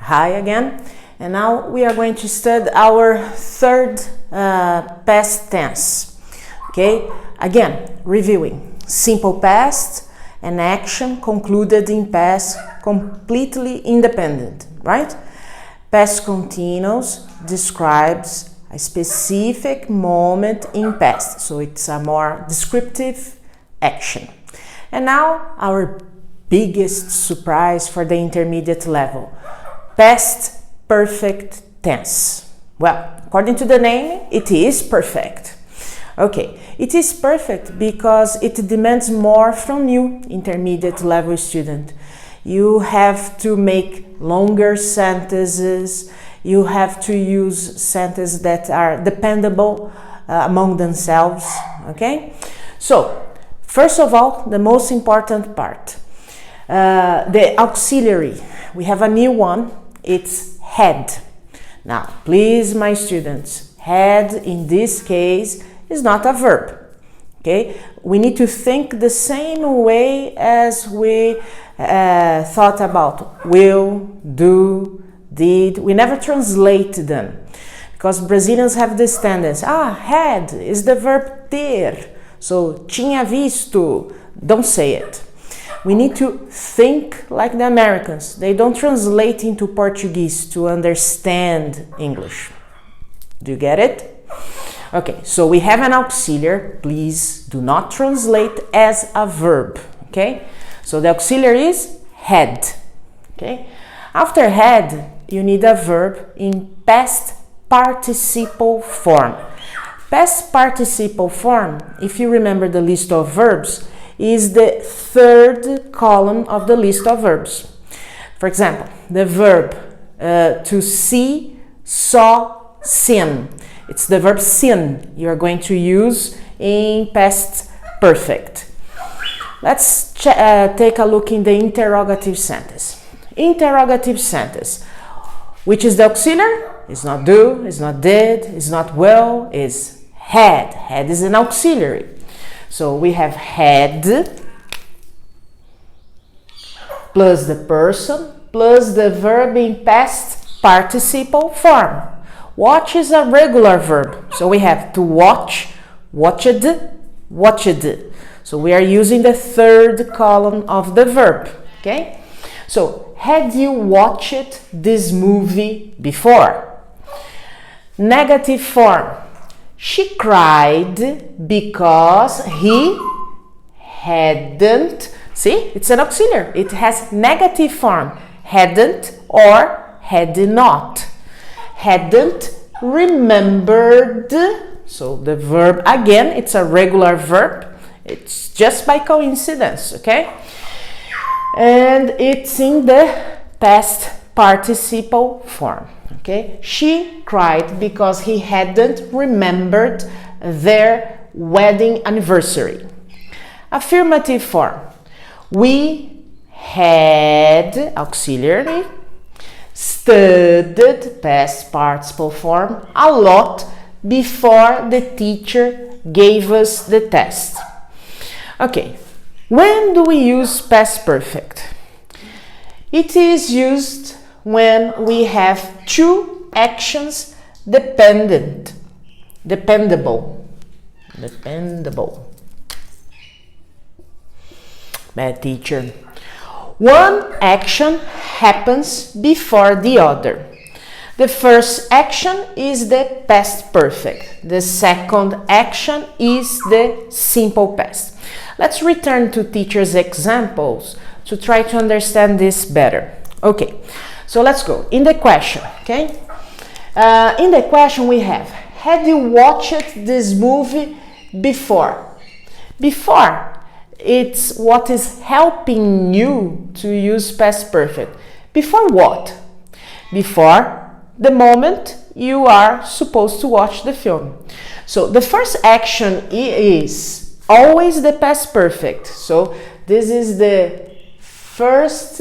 Hi again. And now we are going to study our third past tense. Okay, again, reviewing. Simple past, an action concluded in past, completely independent, right? Past continuous describes a specific moment in past, so it's a more descriptive action. And now our biggest surprise for the intermediate level, past perfect tense. Well, according to the name, it is perfect. Okay, it is perfect because it demands more from you, intermediate level student. You have to make longer sentences, you have to use sentences that are dependable among themselves, okay? So, first of all, the most important part, the auxiliary. We have a new one, it's had. Now, please, my students, had in this case is not a verb, okay? We need to think the same way as we thought about will, do, did. We never translate them because Brazilians have this tendency, had is the verb ter, so tinha visto, don't say it. We need to think like the Americans. They don't translate into Portuguese to understand English. Do you get it? Okay, so we have an auxiliary. Please do not translate as a verb, okay? So the auxiliary is had, okay? After had, you need a verb in past participle form. Past participle form, if you remember the list of verbs, is the third column of the list of verbs. For example, the verb to see, saw, seen. It's the verb seen you are going to use in past perfect. Let's take a look in the interrogative sentence. Interrogative sentence, which is the auxiliary, is not do, is not did, is not will, is had. Had is an auxiliary. So we have had plus the person plus the verb in past participle form. Watch is a regular verb. So we have to watch, watched, watched. So we are using the third column of the verb, okay? So, had you watched this movie before? Negative form. She cried because he hadn't, see, it's an auxiliary. It has negative form, hadn't or had not. Hadn't remembered, so the verb, again, it's a regular verb. It's just by coincidence, okay? And it's in the past participle form. Okay, she cried because he hadn't remembered their wedding anniversary. Affirmative form. We had, auxiliary, studied, past participle form, a lot before the teacher gave us the test. Okay, when do we use past perfect? It is used when we have two actions dependable. Bad teacher. One action happens before the other. The first action is the past perfect. The second action is the simple past. Let's return to teacher's examples to try to understand this better. Okay. So let's go. In the question, okay? In the question we have, had you watched this movie before? Before, it's what is helping you to use past perfect. Before what? Before the moment you are supposed to watch the film. So the first action is always the past perfect. So this is the first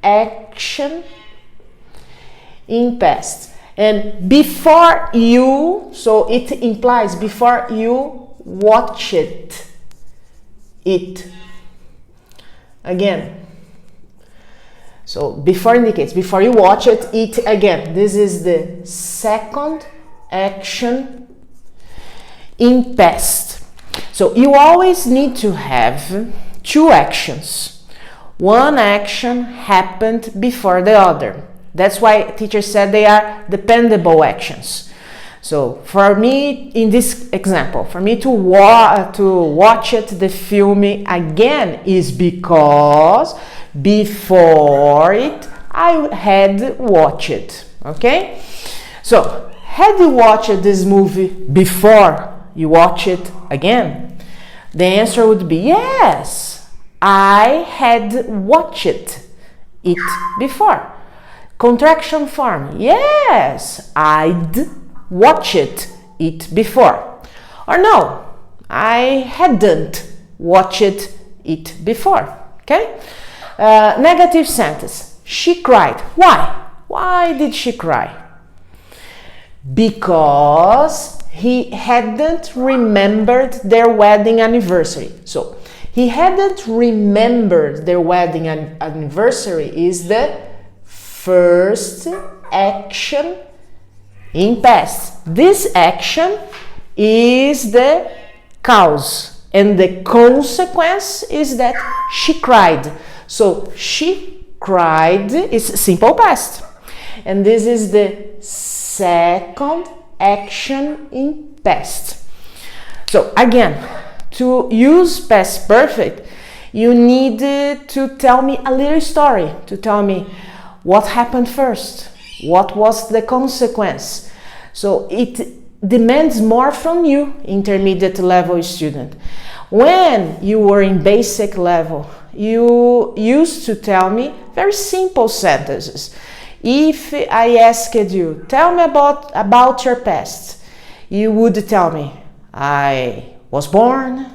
action in past, and before you, so it implies before you watch it again. So before indicates, before you watch it, eat again. This is the second action in past. So you always need to have two actions. One action happened before the other. That's why teacher said they are dependable actions. So for me, in this example, for me to watch it, the film again is because before it, I had watched it, okay? So, had you watched this movie before you watch it again? The answer would be yes, I had watched it before. Contraction form, yes, I'd watched it before. Or no, I hadn't watched it before, okay? Negative sentence, she cried. Why? Why did she cry? Because he hadn't remembered their wedding anniversary. So, he hadn't remembered their wedding anniversary is the first action in past. This action is the cause, and the consequence is that she cried. So she cried is simple past, and this is the second action in past. So again, to use past perfect, you need to tell me a little story, to tell me what happened first, what was the consequence. So it demands more from you, intermediate level student. When you were in basic level, you used to tell me very simple sentences. If I asked you, tell me about your past, you would tell me, I was born,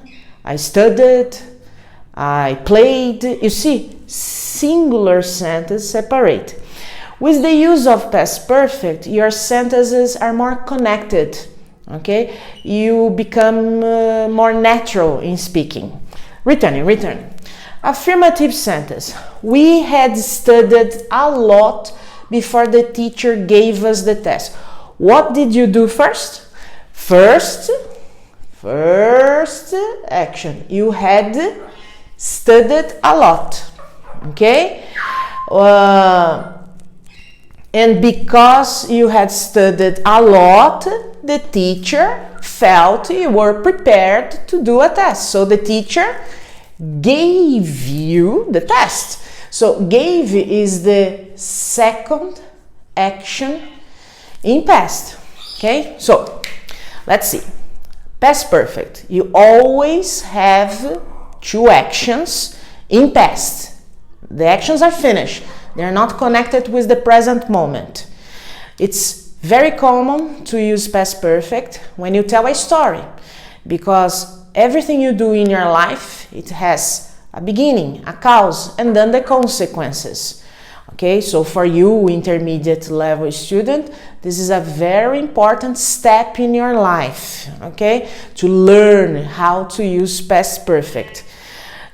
I studied, I played. You see, singular sentence separate. With the use of past perfect, your sentences are more connected, okay? You become more natural in speaking. Returning. Affirmative sentence. We had studied a lot before the teacher gave us the test. What did you do first? First action. You had studied a lot, okay? And because you had studied a lot, the teacher felt you were prepared to do a test. So the teacher gave you the test. So gave is the second action in past. Okay, so let's see. Past perfect. You always have two actions in past. The actions are finished. They are not connected with the present moment. It's very common to use past perfect when you tell a story, because everything you do in your life, it has a beginning, a cause, and then the consequences. Okay, so for you, intermediate level student, this is a very important step in your life, okay, to learn how to use past perfect.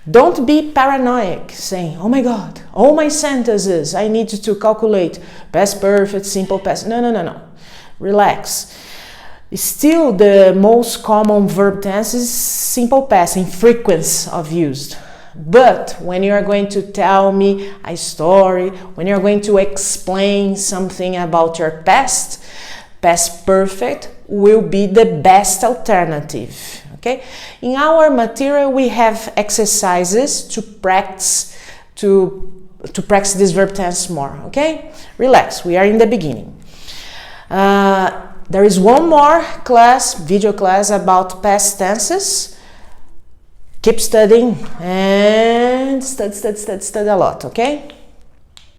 Don't be paranoid, saying, oh my God, all my sentences, I need to calculate past perfect, simple past. No. Relax. Still, the most common verb tense is simple past in frequency of use. But when you are going to tell me a story, when you're going to explain something about your past perfect will be the best alternative. Okay? In our material, we have exercises to practice this verb tense more. Okay? Relax. We are in the beginning. There is one more class, video class about past tenses. Keep studying and study a lot. Okay?